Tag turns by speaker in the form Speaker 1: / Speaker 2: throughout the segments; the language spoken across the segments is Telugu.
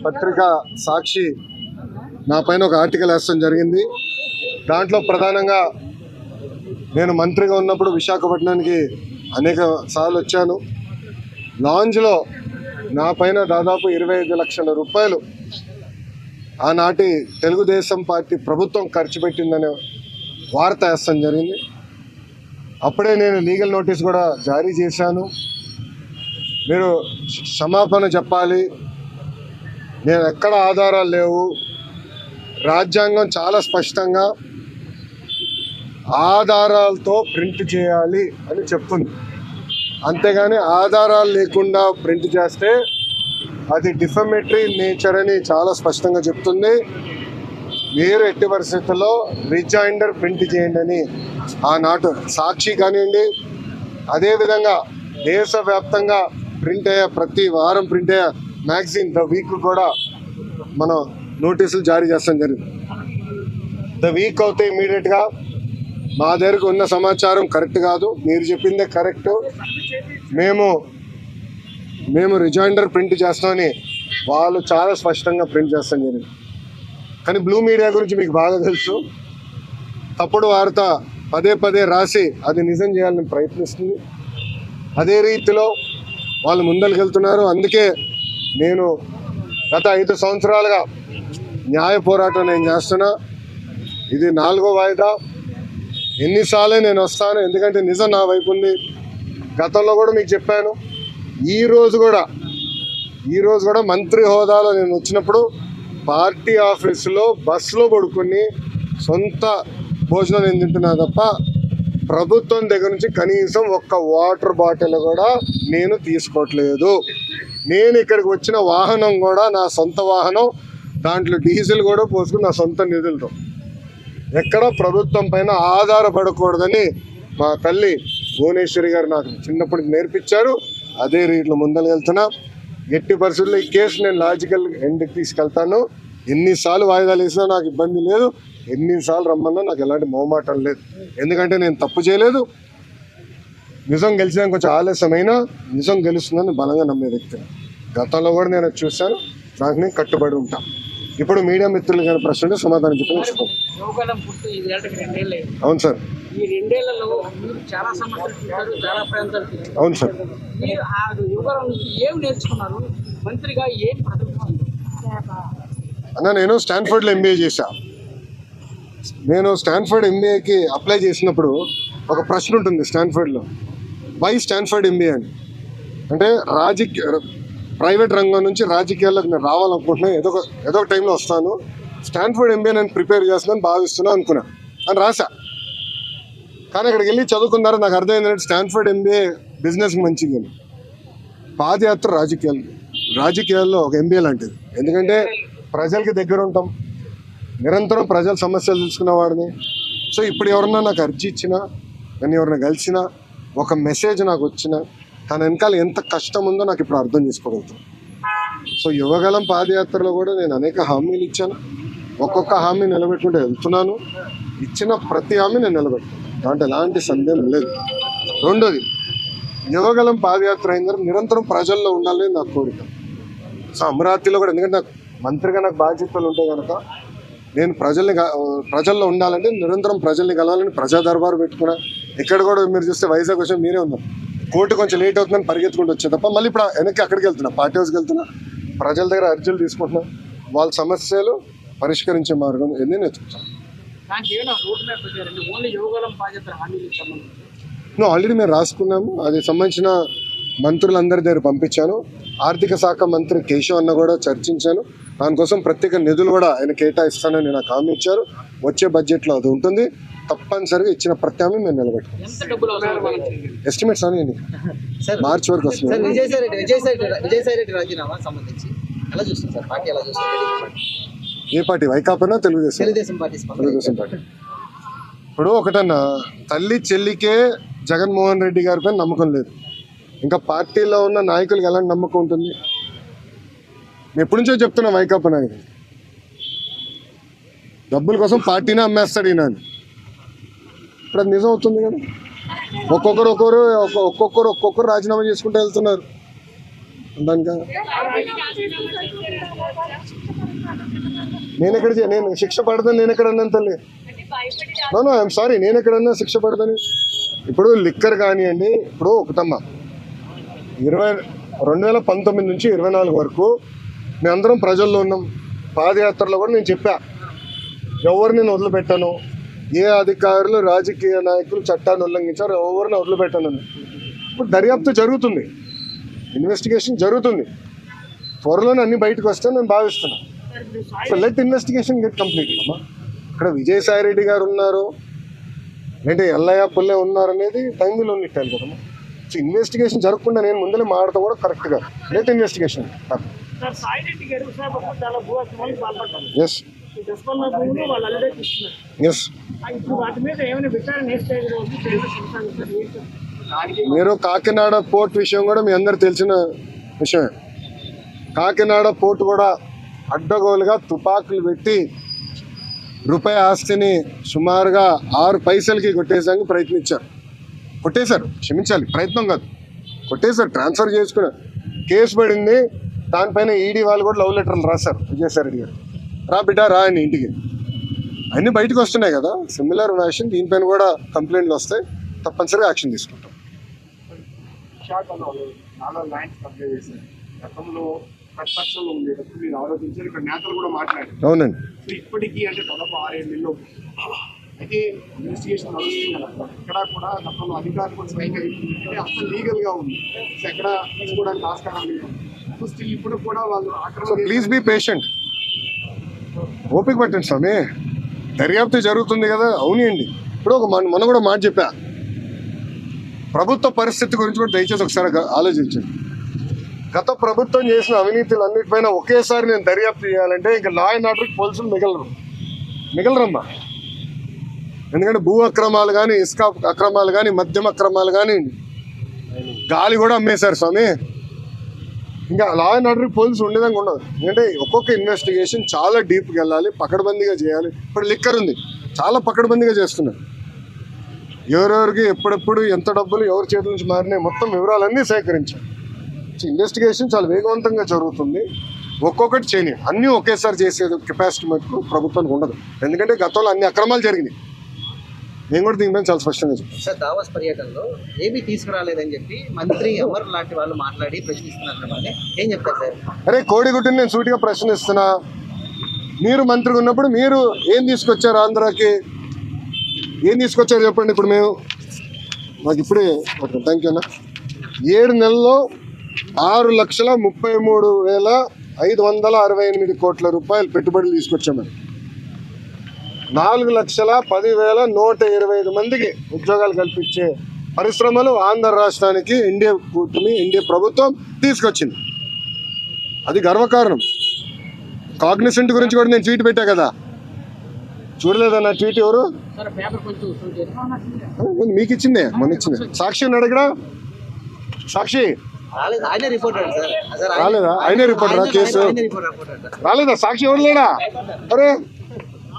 Speaker 1: పత్రిక సాక్షి నా పైన ఒక ఆర్టికల్ వేయడం జరిగింది. దాంట్లో ప్రధానంగా నేను మంత్రిగా ఉన్నప్పుడు విశాఖపట్నానికి అనేక సార్లు వచ్చాను. లాంజ్లో నా పైన దాదాపు 25 లక్షల రూపాయలు ఆనాటి తెలుగుదేశం పార్టీ ప్రభుత్వం ఖర్చు పెట్టిందనే వార్త వేస్తాం జరిగింది. అప్పుడే నేను లీగల్ నోటీస్ కూడా జారీ చేశాను. మీరు క్షమాపణ చెప్పాలి, నేను ఎక్కడ ఆధారాలు లేవు, రాజ్యాంగం చాలా స్పష్టంగా ఆధారాలతో ప్రింట్ చేయాలి అని చెప్తుంది. అంతేగాని ఆధారాలు లేకుండా ప్రింట్ చేస్తే అది డిఫమేటరీ నేచర్ అని చాలా స్పష్టంగా చెప్తుంది. మీరు ఎట్టి పరిస్థితుల్లో రిజైండర్ ప్రింట్ చేయండి అని ఆనాడు సాక్షి కానివ్వండి, అదేవిధంగా దేశవ్యాప్తంగా ప్రింట్ అయ్యే ప్రతి వారం ప్రింట్ అయ్యే మ్యాగజైన్ ద వీక్ కూడా మనం నోటీసులు జారీ చేస్తాం జరిగింది. ద వీక్ అవుతే ఇమీడియట్గా మా దగ్గరకు ఉన్న సమాచారం కరెక్ట్ కాదు, మీరు చెప్పిందే కరెక్ట్, మేము రిజైండర్ ప్రింట్ చేస్తామని వాళ్ళు చాలా స్పష్టంగా ప్రింట్ చేస్తాం జరిగింది. కానీ బ్లూ మీడియా గురించి మీకు బాగా తెలుసు. తప్పుడు వార్త పదే పదే రాసి అది నిజం చేయాలని ప్రయత్నిస్తుంది. అదే రీతిలో వాళ్ళు ముందరికెళ్తున్నారు. అందుకే నేను గత 5 సంవత్సరాలుగా న్యాయ పోరాటం నేను చేస్తున్నా. ఇది 4వ వాయిదా. ఎన్నిసార్లే నేను వస్తాను, ఎందుకంటే నిజం నా వైపు ఉంది. గతంలో కూడా మీకు చెప్పాను. ఈరోజు కూడా మంత్రి హోదాలో నేను వచ్చినప్పుడు పార్టీ ఆఫీసులో బస్సులో పడుకొని సొంత భోజనం నేను తింటున్నా తప్ప ప్రభుత్వం దగ్గర నుంచి కనీసం ఒక్క వాటర్ బాటిల్ కూడా నేను తీసుకోవట్లేదు. నేను ఇక్కడికి వచ్చిన వాహనం కూడా నా సొంత వాహనం, దాంట్లో డీజిల్ కూడా పోసుకుని నా సొంత నిధులతో, ఎక్కడ ప్రభుత్వం పైన ఆధారపడకూడదని మా తల్లి భువనేశ్వరి గారు నాకు చిన్నప్పటి నేర్పించారు. అదే రీతిలో ముందరకెళ్తున్నా. ఎట్టి పరిస్థితుల్లో ఈ కేసు నేను లాజికల్ ఎండ్కి తీసుకెళ్తాను. ఎన్నిసార్లు వాయిదాలు వేసినా నాకు ఇబ్బంది లేదు, ఎన్నిసార్లు రమ్మన్నా నాకు ఎలాంటి మొహమాటం లేదు. ఎందుకంటే నేను తప్పు చేయలేదు. నిజం గెలిచడానికి కొంచెం ఆలస్యమైనా నిజం గెలుస్తుందని బలంగా నమ్మే వ్యక్తి. గతంలో కూడా నేను చూశాను, నాకు నేను కట్టుబడి ఉంటాను. ఇప్పుడు మీడియా మిత్రులు కానీ ప్రశ్న సమాధానం చెప్పి. అవును సార్.
Speaker 2: ఈ 2 ఏళ్లలో మీరు చాలా సమస్యలు చూశారు, చాలా ప్రాంతాలు.
Speaker 1: అవును సార్.
Speaker 2: మీరు ఆ యువకుల నుంచి ఏం నేర్చుకున్నారు? మంత్రిగా ఏం
Speaker 1: అన్న, నేను స్టాన్ఫర్డ్లో ఎంబీఏ చేశా. నేను స్టాన్ఫర్డ్ ఎంబీఏకి అప్లై చేసినప్పుడు ఒక ప్రశ్న ఉంటుంది స్టాన్ఫర్డ్లో, వై స్టాన్ఫర్డ్ ఎంబీఏ అని. అంటే ప్రైవేట్ రంగం నుంచి రాజకీయాల్లోకి నేను రావాలనుకుంటున్నాను, ఏదో ఒక టైంలో వస్తాను, స్టాన్ఫర్డ్ ఎంబీఏ నేను ప్రిపేర్ చేస్తున్నాను భావిస్తున్నాను అనుకున్నా అని రాశా. కానీ అక్కడికి వెళ్ళి చదువుకున్నారు, నాకు అర్థమైందంటే స్టాన్ఫర్డ్ ఎంబీఏ బిజినెస్కి మంచిది. పాదయాత్ర రాజకీయాల్లో ఒక ఎంబీఏ లాంటిది. ఎందుకంటే ప్రజలకి దగ్గర ఉంటాం, నిరంతరం ప్రజల సమస్యలు తెలుసుకునేవాడిని. సో ఇప్పుడు ఎవరన్నా నాకు అర్జీ ఇచ్చినా, నన్ను ఎవరైనా కలిసినా, ఒక మెసేజ్ నాకు వచ్చినా, తన వెనకాల ఎంత కష్టం ఉందో నాకు ఇప్పుడు అర్థం చేసుకోగలుగుతాను. సో యువగలం పాదయాత్రలో కూడా నేను అనేక హామీలు ఇచ్చాను. ఒక్కొక్క హామీ నిలబెట్టుకుంటూ వెళ్తున్నాను. ఇచ్చిన ప్రతి హామీ నేను నిలబెట్టుకున్నాను, దాంట్లో ఎలాంటి సందేహం లేదు. రెండోది, యువగలం పాదయాత్ర అయిన తర్వాత నిరంతరం ప్రజల్లో ఉండాలని నాకు కోరిక. సో అమరావతిలో కూడా, ఎందుకంటే నాకు మంత్రిగా నాకు బాధ్యతలు ఉంటాయి కనుక నేను ప్రజల్లో ఉండాలంటే నిరంతరం ప్రజల్ని కలవాలని ప్రజా దర్బారు పెట్టుకున్నా. ఇక్కడ కూడా మీరు చూస్తే వైజాగ్ వచ్చి మీరే ఉన్నారు, కోర్టు కొంచెం లేట్ అవుతుందని పరిగెత్తుకుంటూ వచ్చే తప్ప మళ్ళీ ఇప్పుడు వెనక్కి అక్కడికి వెళ్తున్నా, పార్టీ హౌస్కి వెళ్తున్నా, ప్రజల దగ్గర అర్జీలు తీసుకుంటున్నా, వాళ్ళ సమస్యలు పరిష్కరించే మార్గం నేను ఎత్తుకుంటాను. ఆల్రెడీ మేము రాసుకున్నాము, అది సంబంధించిన మంత్రులందరి దగ్గర పంపించాను. ఆర్థిక శాఖ మంత్రి కేశవ్ అన్న కూడా చర్చించాను. దానికోసం ప్రత్యేక నిధులు కూడా ఆయన కేటాయిస్తానని నాకు హామీ ఇచ్చారు. వచ్చే బడ్జెట్లో అది ఉంటుంది. తప్పనిసరిగా ఇచ్చిన ప్రతి హామీ మేము నిలబెట్టుకుంటాం. ఎస్టిమేట్స్ అని మార్చి వరకు వస్తుంది. ఏ పార్టీ? వైకాపానా తెలుగుదేశం పార్టీ? ఇప్పుడు ఒకటన్నా, తల్లి చెల్లికే జగన్మోహన్ రెడ్డి గారిపై నమ్మకం లేదు, ఇంకా పార్టీలో ఉన్న నాయకులకి ఎలాంటి నమ్మకం ఉంటుంది? నేను ఎప్పటి నుంచో చెప్తున్నా, వైకాపా నాయకులు డబ్బుల కోసం పార్టీనే అమ్మేస్తాడు ఈయన అని. ఇప్పుడు అది నిజం అవుతుంది కదా. ఒక్కొక్కరు రాజీనామా చేసుకుంటూ వెళ్తున్నారు. దానికా నేను శిక్ష పడదని నేను ఎక్కడ అన్నాను తల్లి? నో ఐఎమ్ సారీ, నేను ఎక్కడన్నా శిక్ష పడదని? ఇప్పుడు లిక్కర్ కానివ్వండి, ఇప్పుడు ఒకటమ్మా 2019 నుంచి 24 వరకు మేమందరం ప్రజల్లో ఉన్నాం. పాదయాత్రలో కూడా నేను చెప్పా, ఎవరిని నేను వదిలిపెట్టాను, ఏ అధికారులు రాజకీయ నాయకులు చట్టాన్ని ఉల్లంఘించారు ఎవరిని వదిలిపెట్టాను. ఇప్పుడు దర్యాప్తు జరుగుతుంది, ఇన్వెస్టిగేషన్ జరుగుతుంది, త్వరలోనే అన్ని బయటకు వస్తాయని నేను భావిస్తున్నాను. So let investigation get complete అమ్మా. ఇక్కడ విజయసాయి రెడ్డి గారు ఉన్నారు, లేదంటే ఎల్లయ్య పుల్లే ఉన్నారు అనేది టైం విల్ ఓన్లీ టెల్ కదమ్మా. సో ఇన్వెస్టిగేషన్ జరగకుండా నేను ముందరే మాడతా కూడా కరెక్ట్గా. Let investigation. ఎస్ ఎస్ మీరు కాకినాడ పోర్ట్ విషయం కూడా మీ అందరు తెలిసిన విషయమే. కాకినాడ పోర్ట్ కూడా అడ్డగోలుగా తుపాకులు పెట్టి రూపాయి ఆస్తిని సుమారుగా 6 పైసలకి కొట్టేసానికి ప్రయత్నించారు. కొట్టేశారు, క్షమించాలి, ప్రయత్నం కాదు, కొట్టేశారు, ట్రాన్స్ఫర్ చేసుకున్నారు. కేసు పడింది, దానిపైన ఈడీ వాళ్ళు కూడా లవ్ లెటర్లు రాశారు విజయసాయి రెడ్డి గారు. రా బిడ్డ రా అని ఇంటికి. అన్నీ బయటకు వస్తున్నాయి కదా, సిమిలర్ వ్యాషన్ దీనిపైన కూడా కంప్లైంట్లు వస్తాయి, తప్పనిసరిగా యాక్షన్ తీసుకుంటాం. అవునండి.
Speaker 3: ఇప్పటికీ అంటే దాదాపు 6-7 నెలలు అయితే ఇన్వెస్టిగేషన్ నడుస్తుంది కదా, ఇక్కడ కూడా గతంలో అధికారులు కూడా స్వయంగా అసలు లీగల్ గా ఉంది, ఎక్కడ తీసుకోవడానికి ఆస్కారం లేదు. సో స్టిల్ ఇప్పుడు కూడా వాళ్ళు
Speaker 1: సో ప్లీజ్ బీ పేషెంట్, ఓపిక పట్టండి స్వామి, దర్యాప్తు జరుగుతుంది కదా. అవునండి, ఇప్పుడు మనం కూడా మాట చెప్పా, ప్రభుత్వ పరిస్థితి గురించి కూడా దయచేసి ఒకసారి ఆలోచించండి. గత ప్రభుత్వం చేసిన అవినీతులు అన్నిటిపైన ఒకేసారి నేను దర్యాప్తు చేయాలంటే ఇంకా లా అండ్ ఆర్డర్కి పోలీసులు మిగలరమ్మా. ఎందుకంటే భూ అక్రమాలు కానీ, ఇసుక అక్రమాలు కానీ, మద్యం అక్రమాలు కానీ, గాలి కూడా అమ్మేశారు స్వామి. ఇంకా లా అండ్ ఆర్డర్కి పోలీసులు ఉండేదాకా ఉండదు. ఎందుకంటే ఒక్కొక్క ఇన్వెస్టిగేషన్ చాలా డీప్గా వెళ్ళాలి, పకడ్బందీగా చేయాలి. ఇప్పుడు లిక్కర్ ఉంది, చాలా పకడ్బందీగా చేస్తున్నారు. ఎవరెవరికి ఎప్పుడెప్పుడు ఎంత డబ్బులు ఎవరి చేతుల నుంచి మారినాయి మొత్తం వివరాలన్నీ సేకరించారు. ఇన్వెస్టిగేషన్ చాలా వేగవంతంగా జరుగుతుంది. ఒక్కొక్కటి చేయని అన్నీ ఒకేసారి చేసేది కెపాసిటీ మటుకు ప్రభుత్వానికి ఉండదు. ఎందుకంటే గతంలో అన్ని అక్రమాలు జరిగినాయి. నేను కూడా దీనిపైన చాలా స్పష్టంగా చెప్పాను.
Speaker 4: సార్, దావోస్ పర్యటనలో ఏమీ తీసుకురాలేదని చెప్పి మంత్రి అమర్ లాంటి వాళ్ళు మాట్లాడి ప్రశ్నిస్తున్నారు. ఏం చెప్తారు సార్?
Speaker 1: అరే కోడిగుడ్డిని నేను సూటిగా ప్రశ్నిస్తున్నా. మీరు మంత్రిగా ఉన్నప్పుడు మీరు ఏం తీసుకొచ్చారు ఆంధ్రాకి? ఏం తీసుకొచ్చారు చెప్పండి. ఇప్పుడు మేము మాకు ఇప్పుడే థ్యాంక్ యూ అన్న 7 నెలల్లో 6,33,568 కోట్ల రూపాయలు పెట్టుబడులు తీసుకొచ్చామని, 4,10,125 మందికి ఉద్యోగాలు కల్పించే పరిశ్రమలు ఆంధ్ర రాష్ట్రానికి ఎన్డీఏ కూటమి, ఎన్డీఏ ప్రభుత్వం తీసుకొచ్చింది. అది గర్వకారణం. కాగ్నిసెంట్ గురించి కూడా నేను ట్వీట్ పెట్టా కదా, చూడలేదన్న ట్వీట్? ఎవరు మీకు ఇచ్చిందే, మొన్న ఇచ్చింది. సాక్షి ఉన్నాడు ఇక్కడ, సాక్షి రాలేదా? ఆయనే రిపోర్టరా? కేసు రాలేదా? సాక్షి ఎవరు లేడా? అరే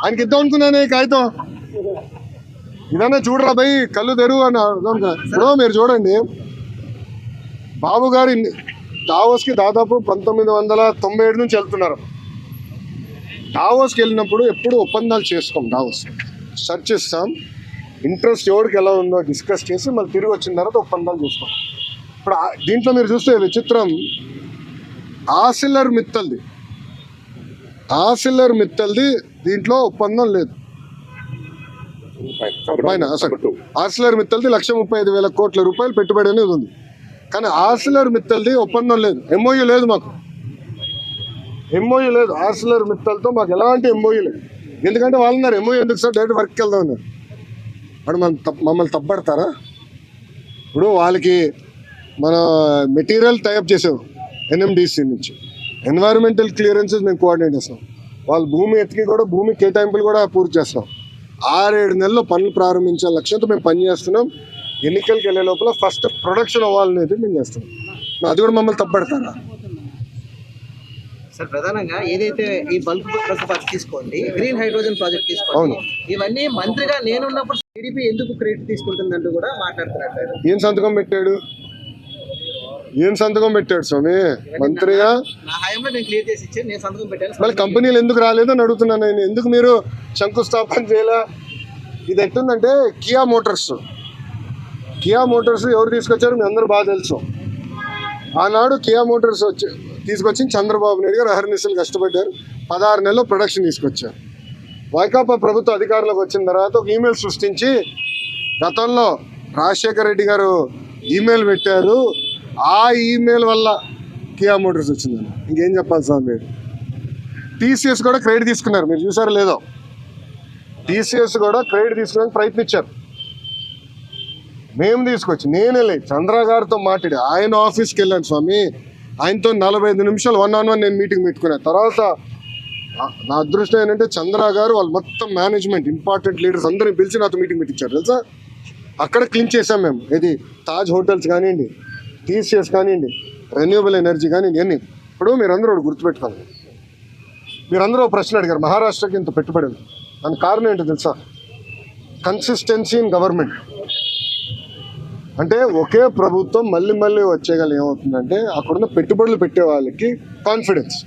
Speaker 1: ఆయనకి ఇద్దాం అనుకున్నానే కాగితం. ఇదన్నా చూడరా భయ్, కళ్ళు తెరువు అని ఇప్పుడు మీరు చూడండి. బాబు గారు దావోస్కి దాదాపు 1997 నుంచి వెళ్తున్నారు. దావోస్కి వెళ్ళినప్పుడు ఎప్పుడు ఒప్పందాలు చేసుకోం. దావోస్ సెర్చ్ చేస్తాం, ఇంట్రెస్ట్ ఎవరికి ఎలా ఉందో డిస్కస్ చేసి మళ్ళీ తిరిగి వచ్చిన తర్వాత ఒప్పందాలు చేసుకోం. ఇప్పుడు దీంట్లో మీరు చూస్తే విచిత్రం, ఆసిల్లర్ మిత్తల్ది దీంట్లో ఒప్పందం లేదు. పైన ఆసిల్లర్ మిత్తల్ది 1,35,000 కోట్ల రూపాయలు పెట్టుబడి అనేది ఉంది. కానీ ఆసిల్లర్ మిత్తల్ది ఒప్పందం లేదు, ఎంఓయూ లేదు. మాకు ఎంఓయూ లేదు ఆసిల్లర్ మిత్తల్తో, మాకు ఎలాంటి ఎంఓయూ లేదు. ఎందుకంటే వాళ్ళన్నారు ఎంఓయూ ఎందుకు సార్, డైరెక్ట్ వర్క్కి వెళ్దాం అన్నారు. వాడు మమ్మల్ని తప్పడతారా? ఇప్పుడు వాళ్ళకి మన మెటీరియల్ టైప్ చేసాం ఎన్ఎండిసి నుంచి, ఎన్వైరన్మెంటల్ క్లియరెన్సెస్ మేము కోఆర్డినేట్ చేస్తాం. వాళ్ళు భూమి ఎత్తికి కూడా భూమి కేటాయింపులు కూడా పూర్తి చేస్తాం. 6-7 నెలల్లో పనులు ప్రారంభించాల లక్ష్యంతో మేము పనిచేస్తున్నాం. ఎన్నికలకు వెళ్ళే లోపల ఫస్ట్ ప్రొడక్షన్ అవ్వాలనేది మేము చేస్తున్నాం. అది కూడా మమ్మల్ని తప్పడతారా?
Speaker 4: సార్, ప్రధానంగా ఏదైతే ఈ బల్క్ ప్రాజెక్ట్ తీసుకోండి, గ్రీన్ హైడ్రోజన్ ప్రాజెక్ట్ తీసుకోండి, ఇవన్నీ మంత్రిగా నేనున్నప్పుడు టీడీపీ ఎందుకు క్రెడిట్ తీసుకుంటుందంటూ కూడా మాట్లాడుతున్నారు.
Speaker 1: ఏం సంతకం పెట్టాడు? ఏం సంతకం పెట్టాడు స్వామి మంత్రిగా?
Speaker 4: నా హయాంలో నేను క్లియర్ చేసి ఇచ్చాను, నేను సంతకం పెట్టాను.
Speaker 1: మళ్ళీ కంపెనీలు ఎందుకు రాలేదని అడుగుతున్నాను నేను. ఎందుకు మీరు శంకుస్థాపన చేయలే? ఇది ఎట్టుందంటే కియా మోటార్స్ ఎవరు తీసుకొచ్చారు మీ అందరూ బాగా తెలుసు. ఆనాడు కియా మోటార్స్ తీసుకొచ్చి చంద్రబాబు నాయుడు గారు అహర్నిశలు కష్టపడ్డారు. 16 నెలల్లో ప్రొడక్షన్ తీసుకొచ్చారు. వైకాపా ప్రభుత్వ అధికారంలోకి వచ్చిన తర్వాత ఒక ఈమెయిల్ సృష్టించి గతంలో రాజశేఖర రెడ్డి గారు ఈమెయిల్ పెట్టారు, ఆ ఈమెయిల్ వల్ల కియా మోటార్స్ వచ్చిందని. ఇంకేం చెప్పాలి సార్ మీరు? టీసీఎస్ కూడా క్రెడిట్ తీసుకున్నారు, మీరు చూసారో లేదో. టీసీఎస్ కూడా క్రెడిట్ తీసుకోవడానికి ప్రయత్నించారు. మేము తీసుకొచ్చి నేనే లేదు చంద్ర గారితో మాట్లాడి ఆయన ఆఫీస్కి వెళ్ళాను స్వామి. ఆయనతో 45 నిమిషాలు 1-on-1 నేను మీటింగ్ పెట్టుకున్నాను. తర్వాత నా అదృష్టం ఏంటంటే చంద్ర గారు వాళ్ళు మొత్తం మేనేజ్మెంట్ ఇంపార్టెంట్ లీడర్స్ అందరిని పిలిచి నాతో మీటింగ్ పెట్టించారు తెలుసా. అక్కడ క్లీన్ చేసాం మేము. ఇది తాజ్ హోటల్స్ కానివ్వండి, టీసీఎస్ కానివ్వండి, రెన్యూబుల్ ఎనర్జీ కానివ్వండి అన్నీ. ఇప్పుడు మీరందరూ ఒకటి గుర్తుపెట్టుకోవాలి. మీరందరూ ఒక ప్రశ్న అడిగారు, మహారాష్ట్రకి ఇంత పెట్టుబడి దానికి కారణం ఏంటో తెలుసా? Consistency in government. అంటే ఒకే ప్రభుత్వం మళ్ళీ వచ్చేగల ఏమవుతుందంటే అక్కడున్న పెట్టుబడులు పెట్టే వాళ్ళకి కాన్ఫిడెన్స్.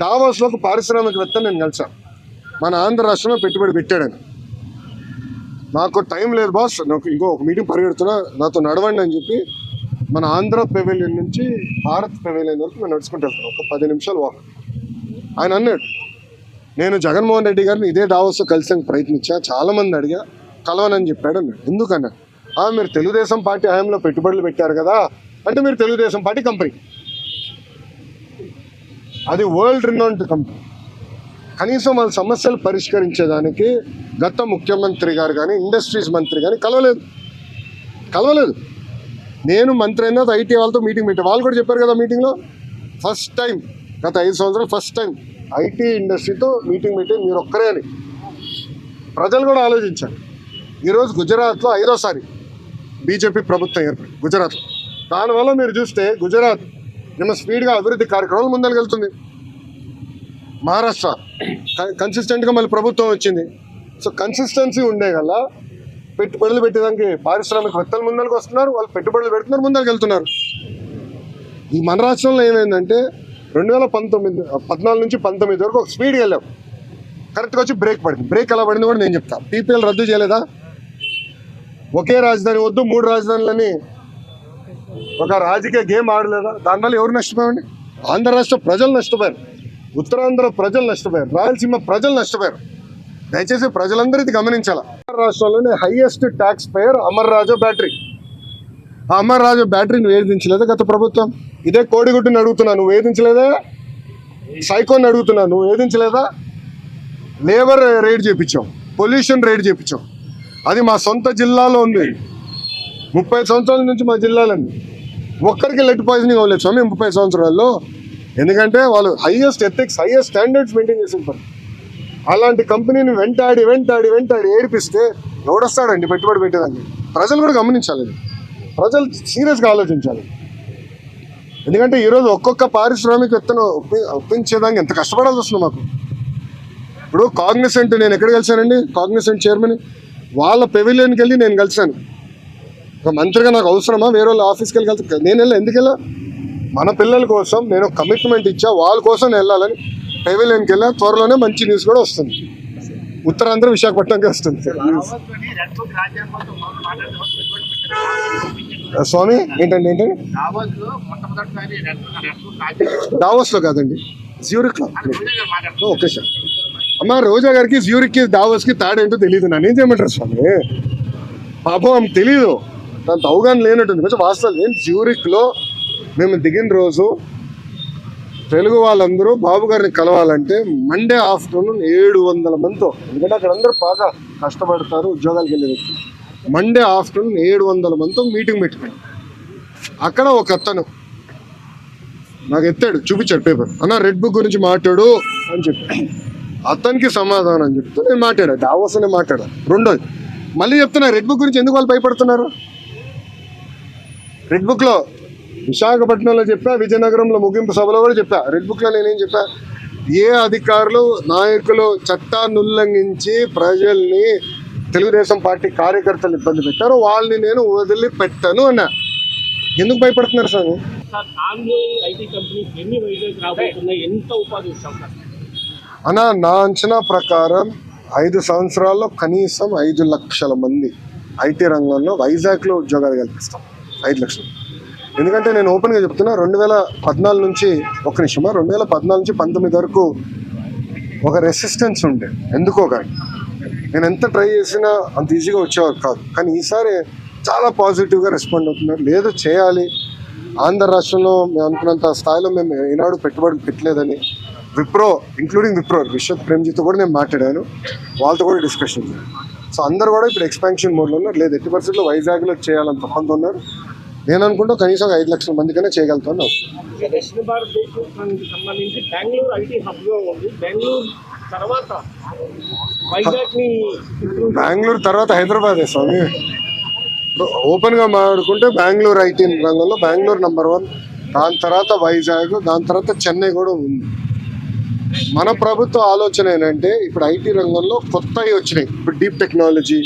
Speaker 1: డావోస్లో ఒక పారిశ్రామికవేత్త నేను కలిసాను, మన ఆంధ్ర రాష్ట్రంలో పెట్టుబడి పెట్టాడని. నాకు టైం లేదు బాస్, నాకు ఇంకో ఒక మీటింగ్ పరిగెడుతున్నా, నాతో నడవండి అని చెప్పి మన ఆంధ్ర పెవిలియన్ నుంచి భారత్ పెవిలియన్ వరకు మేము నడుచుకుంటూ వెళ్తాను. ఒక 10 నిమిషాలు వాక్. ఆయన అన్నాడు, నేను జగన్మోహన్ రెడ్డి గారిని ఇదే డావోస్లో కలిసేందుకు ప్రయత్నించా, చాలామంది అడిగా కలవనని చెప్పాడు అన్నాడు. ఎందుకన్నా? మీరు తెలుగుదేశం పార్టీ హయాంలో పెట్టుబడులు పెట్టారు కదా అంటే మీరు తెలుగుదేశం పార్టీ కంపెనీ, అది వరల్డ్ రినౌండ్ కంపెనీ. కనీసం వాళ్ళ సమస్యలు పరిష్కరించేదానికి గత ముఖ్యమంత్రి గారు కానీ ఇండస్ట్రీస్ మంత్రి కానీ కలవలేదు. నేను మంత్రి అయినా ఐటీ వాళ్ళతో మీటింగ్ పెట్టాను. వాళ్ళు కూడా చెప్పారు కదా మీటింగ్లో, ఫస్ట్ టైం గత 5 సంవత్సరాలు ఫస్ట్ టైం ఐటీ ఇండస్ట్రీతో మీటింగ్ పెట్టి మీరు ఒక్కరే అని. ప్రజలు కూడా ఆలోచించారు. ఈరోజు గుజరాత్లో 5వ బీజేపీ ప్రభుత్వం ఏర్పడి గుజరాత్లో. దానివల్ల మీరు చూస్తే గుజరాత్ నిన్న స్పీడ్గా అభివృద్ధి కార్యక్రమాలు ముందరకెళ్తుంది. మహారాష్ట్ర కన్సిస్టెంట్గా మళ్ళీ ప్రభుత్వం వచ్చింది. సో కన్సిస్టెన్సీ ఉండే గల పెట్టుబడులు పెట్టేదానికి పారిశ్రామికవేత్తలు ముందరికి వస్తున్నారు, వాళ్ళు పెట్టుబడులు పెడుతున్నారు, ముందరికి వెళ్తున్నారు. ఈ మన రాష్ట్రంలో ఏమైందంటే 2014 నుంచి 19 వరకు ఒక స్పీడ్గా వెళ్ళాం, కరెక్ట్గా వచ్చి బ్రేక్ పడింది. బ్రేక్ ఎలా పడింది కూడా నేను చెప్తాను. పీపీఎల్ రద్దు చేయలేదా? ఒకే రాజధాని వద్దు 3 రాజధానులని ఒక రాజకీయ గేమ్ ఆడలేదా? దానివల్ల ఎవరు నష్టపోయారండి? ఆంధ్ర రాష్ట్ర ప్రజలు నష్టపోయారు, ఉత్తరాంధ్ర ప్రజలు నష్టపోయారు, రాయలసీమ ప్రజలు నష్టపోయారు. దయచేసి ప్రజలందరూ ఇది గమనించాలి. రాష్ట్రంలోనే హైయెస్ట్ ట్యాక్స్ పేయర్ అమర్ రాజా బ్యాటరీ. ఆ అమర్ రాజా బ్యాటరీని వేధించలేదా గత ప్రభుత్వం? ఇదే కోడిగుడ్డుని అడుగుతున్నా, నువ్వు వేధించలేదా? సైకోని అడుగుతున్నా, నువ్వు వేధించలేదా? లేబర్ రేట్ చేయించాం, పొల్యూషన్ రేట్ చేయించాం. అది మా సొంత జిల్లాలో ఉంది. 30 సంవత్సరాల నుంచి మా జిల్లాలండి ఒక్కరికి లెడ్ పాయిజనింగ్ అవ్వలేదు స్వామి 30 సంవత్సరాల్లో. ఎందుకంటే వాళ్ళు highest ethics, highest standards maintain చేసి ఉంటారు. అలాంటి కంపెనీని వెంటాడి ఏడిపిస్తే ఎవడొస్తాడండి పెట్టుబడి పెట్టేదానికి? ప్రజలు కూడా గమనించాలి, ప్రజలు సీరియస్గా ఆలోచించాలి. ఎందుకంటే ఈరోజు ఒక్కొక్క పారిశ్రామికవేత్తను ఒప్పించేదానికి ఎంత కష్టపడాల్సి వస్తుంది మాకు. ఇప్పుడు కాగ్నిసెంట్ నేను ఎక్కడ కలిసానండి, కాగ్నిసెంట్ చైర్మన్ వాళ్ళ పెవిలియన్కి వెళ్ళి నేను కలిసాను. ఒక మంత్రిగా నాకు అవసరమా వేరే వాళ్ళ ఆఫీస్కి వెళ్ళి కలిసి? నేను ఎందుకు వెళ్ళా? మన పిల్లల కోసం నేను కమిట్మెంట్ ఇచ్చా, వాళ్ళ కోసం నేను వెళ్ళాలని పెవిలియన్కి వెళ్ళా. త్వరలోనే మంచి న్యూస్ కూడా వస్తుంది, ఉత్తరాంధ్ర విశాఖపట్నంకి వస్తుంది. స్వామి ఏంటండి దావోస్లో కాదండి, జ్యూరిక్లో. Okay sir. అమ్మ రోజా గారికి జ్యూరిక్కి దావోస్కి తాడేంటో తెలియదు, నన్ను ఏం చేయమంటారు స్వామి? పాపం ఆమె తెలీదు, దాంతో అవగాహన లేనట్టుంది. కొంచెం వాస్తవాలు ఏంటి? జ్యూరిక్లో మేము దిగిన రోజు తెలుగు వాళ్ళందరూ బాబు గారిని కలవాలంటే మండే ఆఫ్టర్నూన్ 700 మందితో, ఎందుకంటే అక్కడ అందరూ బాగా కష్టపడతారు ఉద్యోగాలకు వెళ్ళే వ్యక్తి. మండే ఆఫ్టర్నూన్ 700 మందితో మీటింగ్ పెట్టుకున్నాం. అక్కడ ఒక అతను నాకు ఎత్తాడు, చూపించాడు పేపర్, అన్న రెడ్ బుక్ గురించి మాట్లాడు అని చెప్పి. అతనికి సమాధానం అని చెప్తే నేను మాట్లాడా, డావోస్ అనే మాట్లాడా. రెండోది మళ్ళీ చెప్తున్నా, రెడ్ బుక్ గురించి ఎందుకు వాళ్ళు భయపడుతున్నారు? రెడ్ బుక్లో విశాఖపట్నంలో చెప్పా, విజయనగరంలో ముగింపు సభలో కూడా చెప్పా. రెడ్ బుక్లో నేనేం చెప్పా? ఏ అధికారులు నాయకులు చట్టాన్ని ఉల్లంఘించి ప్రజల్ని, తెలుగుదేశం పార్టీ కార్యకర్తలు ఇబ్బంది పెట్టారో వాళ్ళని నేను వదిలిపెట్టను అన్నా. ఎందుకు భయపడుతున్నారు sir?
Speaker 5: Sir Andhra IT companies ఎన్ని వైజాగ్ రాబోతున్నాయి, ఎంత ఉపాధి ఇస్తాం సార్?
Speaker 1: అన్న, నా అంచనా ప్రకారం 5 సంవత్సరాల్లో కనీసం 5 లక్షల మంది ఐటీ రంగంలో వైజాగ్లో ఉద్యోగాలు కల్పిస్తాం. 5 లక్షలు. ఎందుకంటే నేను ఓపెన్గా చెప్తున్నా, 2014 నుంచి 2014 నుంచి 19 వరకు ఒక రెసిస్టెన్స్ ఉండే, ఎందుకో కానీ నేను ఎంత ట్రై చేసినా అంత ఈజీగా వచ్చేవారు కాదు. కానీ ఈసారి చాలా పాజిటివ్గా రెస్పాండ్ అవుతున్నారు. లేదు చేయాలి, ఆంధ్ర రాష్ట్రంలో మేము అనుకున్నంత స్థాయిలో మేము ఈనాడు పెట్టుబడులు పెట్టలేదని విప్రో, ఇంక్లూడింగ్ విప్రో, విశ్వత్ ప్రేమ్జీతో కూడా నేను మాట్లాడాను, వాళ్ళతో కూడా డిస్కషన్ ఉంది. సో అందరు కూడా ఇప్పుడు ఎక్స్పాన్షన్ మోడ్లో ఉన్నారు. లేదు ఎట్టి పరిస్థితుల్లో వైజాగ్లో చేయాలని తప్పంతో ఉన్నారు. నేను అనుకుంటా కనీసం 5 లక్షల మందికైనా చేయగలుగుతాను.
Speaker 5: దక్షిణ భారతదేశానికి సంబంధించి బెంగళూరు ఐటీ హబ్గా ఉంది. బెంగళూరు తర్వాత వైజాగ్ని,
Speaker 1: బెంగళూరు తర్వాత హైదరాబాదే స్వామి. ఓపెన్గా మాట్లాడుకుంటే బెంగళూరు ఐటీ రంగంలో బెంగళూరు నెంబర్ 1, దాని తర్వాత వైజాగ్, దాని తర్వాత చెన్నై కూడా ఉంది. మన ప్రభుత్వ ఆలోచన ఏంటంటే ఇప్పుడు ఐటీ రంగంలో కొత్తవి వచ్చినాయి. ఇప్పుడు డీప్ టెక్నాలజీ,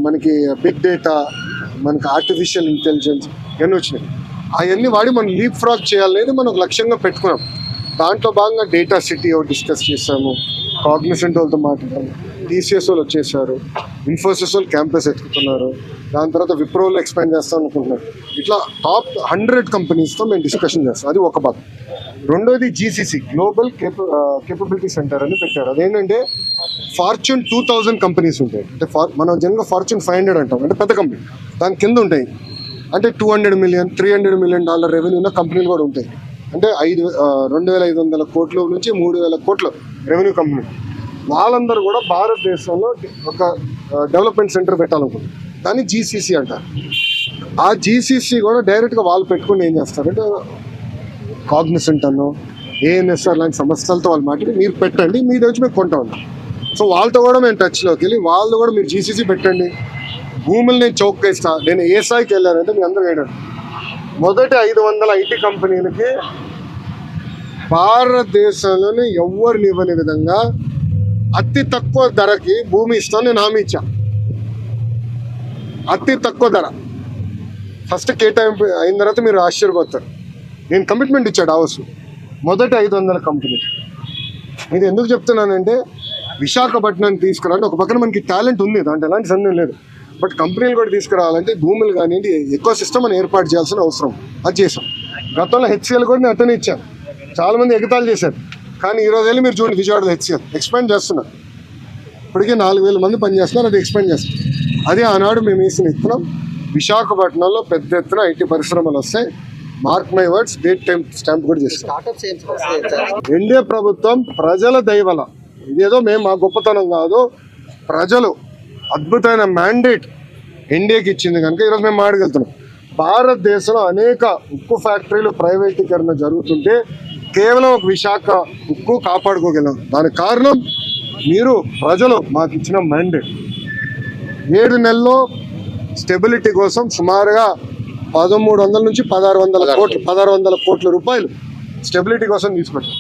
Speaker 1: మనకి బిగ్ డేటా, మనకి ఆర్టిఫిషియల్ ఇంటెలిజెన్స్ ఇవన్నీ వచ్చినాయి. అవన్నీ వాడి మనం లీప్ ఫ్రాగ్ చేయాలనేది మనం ఒక లక్ష్యంగా పెట్టుకున్నాం. దాంట్లో భాగంగా డేటా సిటీ డిస్కస్ చేసాము, కాగ్నిసెంట్ వాళ్ళతో మాట్లాడాము, టీసీఎస్ వాళ్ళు వచ్చేసారు, ఇన్ఫోసిస్ వాళ్ళు క్యాంపస్ ఎత్తుకుతున్నారు, దాని తర్వాత విప్రోలో ఎక్స్పాండ్ చేస్తాం అనుకుంటున్నారు. ఇట్లా టాప్ 100 కంపెనీస్తో మేము డిస్కషన్ చేస్తాం. అది ఒక భాగం. రెండోది జీసీసీ, గ్లోబల్ కేపబిలిటీ సెంటర్ అని పెట్టారు. అదేంటంటే ఫార్చ్యూన్ 2000 కంపెనీస్ ఉంటాయి. అంటే మనం జనరల్గా ఫార్చ్యూన్ 500 అంటాం, అంటే పెద్ద కంపెనీ. దాని కింద ఉంటాయి అంటే $200 million, $300 million రెవెన్యూ ఉన్న కంపెనీలు కూడా ఉంటాయి. అంటే 2,500 కోట్ల నుంచి 3,000 కోట్ల రెవెన్యూ కంపెనీ. వాళ్ళందరూ కూడా భారతదేశంలో ఒక డెవలప్మెంట్ సెంటర్ పెట్టాలనుకుంటారు. దాన్ని జీసీసీ అంటారు. ఆ జీసీసీ కూడా డైరెక్ట్గా వాళ్ళు పెట్టుకుని ఏం చేస్తారంటే కాగ్నిసెంట్ అన్నో ఏఎన్ఎస్ఆర్ లాంటి సంస్థలతో వాళ్ళు మాట్లాడి మీరు పెట్టండి, మీరు వచ్చి మేము కొంటా ఉన్నాం. సో వాళ్ళతో కూడా మేము టచ్లోకి వెళ్ళి వాళ్ళు కూడా మీరు జీసీసీ పెట్టండి, భూములు నేను చౌక్గా ఇస్తా. నేను ఏ స్థాయికి వెళ్ళానంటే మీ అందరూ వేయడండి, మొదటి 500 ఐటీ కంపెనీలకి భారతదేశంలోనే ఎవరిని ఇవ్వని విధంగా అతి తక్కువ ధరకి భూమి ఇస్తాను నేను హామీ ఇచ్చా. అతి తక్కువ ధర ఫస్ట్ కేటాయింపు అయిన తర్వాత మీరు ఆశ్చర్యపోతారు. నేను కమిట్మెంట్ ఇచ్చాడు హౌస్ మొదటి 500 కంపెనీ. ఇది ఎందుకు చెప్తున్నానంటే విశాఖపట్నాన్ని తీసుకురావాలంటే ఒక పక్కన మనకి టాలెంట్ ఉంది, దాంట్లో ఎలాంటి సందేహం లేదు. బట్ కంపెనీలు కూడా తీసుకురావాలంటే భూములు కానివ్వండి, ఎక్కువ సిస్టమ్ అని ఏర్పాటు చేయాల్సిన అవసరం. అది చేసాం. గతంలో హెచ్సిఎల్ కూడా నేను అట్టనే ఇచ్చాను. చాలామంది ఎగతాళి చేశారు. కానీ ఈరోజు వెళ్ళి మీరు చూడండి, విజయవాడలో హెచ్సిఎల్ ఎక్స్పాండ్ చేస్తున్నారు. ఇప్పటికే 4,000 మంది పనిచేస్తున్నారు. అది ఎక్స్పాండ్ చేస్తారు. అదే ఆనాడు మేము వేసిన ఇస్తున్నాం. విశాఖపట్నంలో పెద్ద ఎత్తున ఐటీ పరిశ్రమలు వస్తాయి. Mark my words, date time stamp కూడా చేస్తాం. ఎన్డీఏ ప్రభుత్వం ప్రజల దయవల, ఇదేదో మేము మా గొప్పతనం కాదు, ప్రజలు అద్భుతమైన మ్యాండేట్ ఎన్డీఏకి ఇచ్చింది కనుక ఈరోజు మేము మాట్లాడుతున్నాం. భారతదేశంలో అనేక ఉక్కు ఫ్యాక్టరీలు ప్రైవేటీకరణ జరుగుతుంటే కేవలం ఒక విశాఖ ఉక్కు కాపాడుకోగలం. దానికి కారణం మీరు ప్రజలు మాకు ఇచ్చిన మ్యాండేట్. 7 నెలల్లో స్టెబిలిటీ కోసం సుమారుగా 1,300 నుంచి 1,600 కోట్ల రూపాయలు స్టెబిలిటీ కోసం తీసుకొచ్చాం.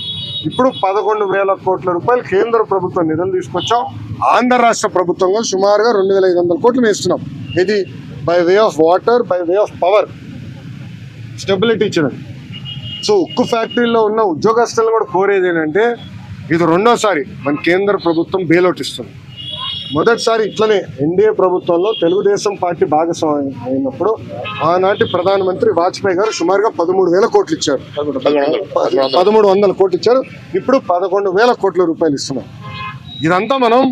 Speaker 1: ఇప్పుడు 11,000 కోట్ల రూపాయలు కేంద్ర ప్రభుత్వం నిధులు తీసుకొచ్చాం. ఆంధ్ర రాష్ట్ర ప్రభుత్వం కూడా సుమారుగా 2,500 కోట్లు వేస్తున్నాం. ఇది by way of water, by way of power stability ఇచ్చడం. సో ఉక్కు ఫ్యాక్టరీలో ఉన్న ఉద్యోగస్తులను కూడా కోరేది ఏంటంటే, ఇది రెండోసారి మన కేంద్ర ప్రభుత్వం బెయిలౌట్ ఇస్తుంది. మొదటిసారి ఇట్లనే ఎన్డీఏ ప్రభుత్వంలో తెలుగుదేశం పార్టీ భాగస్వామ్యం అయినప్పుడు ఆనాటి ప్రధానమంత్రి వాజ్పేయి గారు సుమారుగా 13,000 కోట్లు ఇచ్చారు, 1,300 కోట్లు ఇచ్చారు. ఇప్పుడు 11,000 కోట్ల రూపాయలు ఇస్తున్నారు. ఇదంతా మనం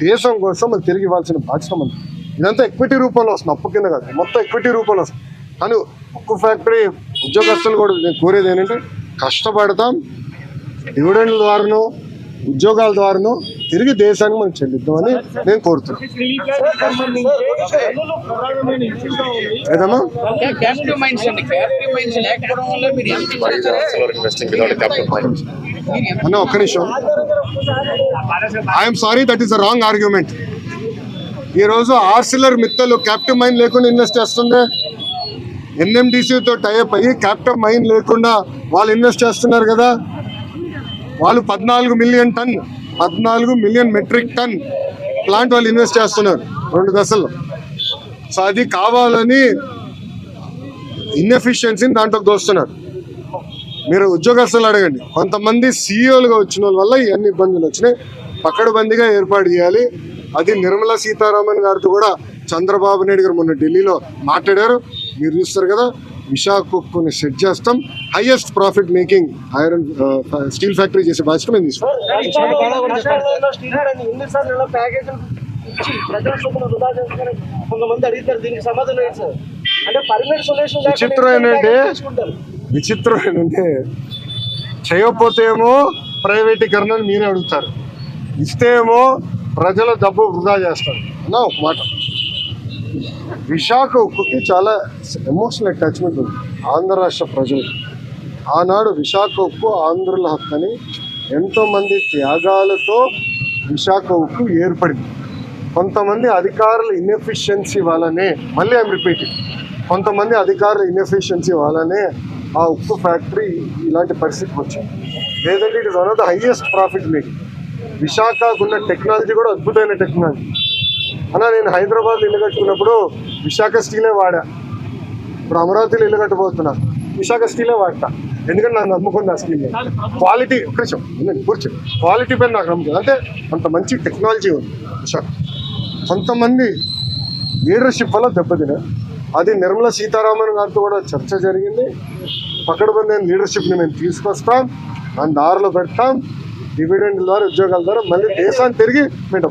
Speaker 1: దేశం కోసం అది తిరిగి ఇవ్వాల్సిన బాధ్యత మనం. ఇదంతా ఎక్విటీ రూపంలో వస్తుంది, అప్పు కింద కాదు, మొత్తం ఎక్విటీ రూపంలో వస్తుంది. కానీ ఉక్కు ఫ్యాక్టరీ ఉద్యోగస్తులు కూడా నేను కోరేది ఏంటంటే, కష్టపడతాం, డివిడెండ్ల ద్వారానో ఉద్యోగాల ద్వారానో తిరిగి దేశానికి మనం చెల్లిద్దామని నేను కోరుతున్నాను. ఏదమ్మా అన్న ఒక్క నిమిషం, I'm sorry, that is a wrong argument. ఈరోజు ఆర్సిలర్ మిత్తలు క్యాప్టివ్ మైన్ లేకుండా ఇన్వెస్ట్ చేస్తుంది. ఎన్ఎండిసితో టైఅప్ అయ్యి క్యాప్టివ్ మైన్ లేకుండా వాళ్ళు ఇన్వెస్ట్ చేస్తున్నారు కదా. వాళ్ళు 14 మిలియన్ మెట్రిక్ టన్ ప్లాంట్ వాళ్ళు ఇన్వెస్ట్ చేస్తున్నారు 2 దశల్లో. సో అది కావాలని ఇన్ఎఫిషియన్సీని దాంట్లోకి దోస్తున్నారు. మీరు ఉద్యోగస్తులు అడగండి, కొంతమంది సీఈఓలుగా వచ్చిన వాళ్ళ వల్ల ఇవన్నీ ఇబ్బందులు వచ్చినాయి. పకడ్బందీగా ఏర్పాటు చేయాలి. అది నిర్మలా సీతారామన్ గారితో కూడా చంద్రబాబు నాయుడు గారు మొన్న ఢిల్లీలో మాట్లాడారు. మీరు చూస్తారు కదా, విశాఖ ఉక్కుని సెట్ చేస్తాం. Highest profit making iron steel factory చేసే బాధ్యత మేము తీసుకుంటాం.
Speaker 5: కొంతమంది అడిగితారు, దీనికి సమాధానం ఏంటి సార్? అంటే పర్మనెంట్ సొల్యూషన్
Speaker 1: విచిత్రం ఏంటంటే చేయకపోతే ఏమో ప్రైవేటీకరణ అని మీరే అడుగుతారు, ఇస్తే ఏమో ప్రజల డబ్బు వృధా చేస్తారు. నా ఒక మాట, విశాఖ ఉక్కుకి చాలా ఎమోషనల్ అటాచ్మెంట్ ఉంది ఆంధ్ర రాష్ట్ర ప్రజలకు. ఆనాడు విశాఖ ఉక్కు ఆంధ్రుల హక్కు అని ఎంతోమంది త్యాగాలతో విశాఖ ఉక్కు ఏర్పడింది. కొంతమంది అధికారుల ఇన్ఎఫిషియన్సీ వల్లనే, మళ్ళీ ఐఎమ్ రిపీటింగ్, కొంతమంది అధికారుల ఇన్ఎఫిషియన్సీ వల్లనే ఆ ఉక్కు ఫ్యాక్టరీ ఇలాంటి పరిస్థితికి వచ్చింది. లేదంటే it is one of the highest profit making. విశాఖకు ఉన్న టెక్నాలజీ కూడా అద్భుతమైన టెక్నాలజీ. అలా నేను హైదరాబాద్ ఇల్లు కట్టుకున్నప్పుడు విశాఖ స్టీలే వాడా. ఇప్పుడు అమరావతిలో ఇల్లు కట్టబోతున్నా, విశాఖ స్టీలే వాడతా. ఎందుకంటే నాకు నమ్ముకుంది ఆ స్టీల్ క్వాలిటీ. కొంచెం కూర్చో, క్వాలిటీ పైన నాకు నమ్మకం. అంటే అంత మంచి టెక్నాలజీ ఉంది విశాఖ. కొంతమంది లీడర్షిప్ వల్ల దెబ్బతిన, అది నిర్మలా సీతారామన్ గారితో కూడా చర్చ జరిగింది. పకడ్బందీ అయిన లీడర్షిప్ని మేము తీసుకొస్తాం, దాని దారిలో పెడతాం. డివిడెండ్ ద్వారా, ఉద్యోగాల ద్వారా మళ్ళీ దేశాన్ని తిరిగి మేము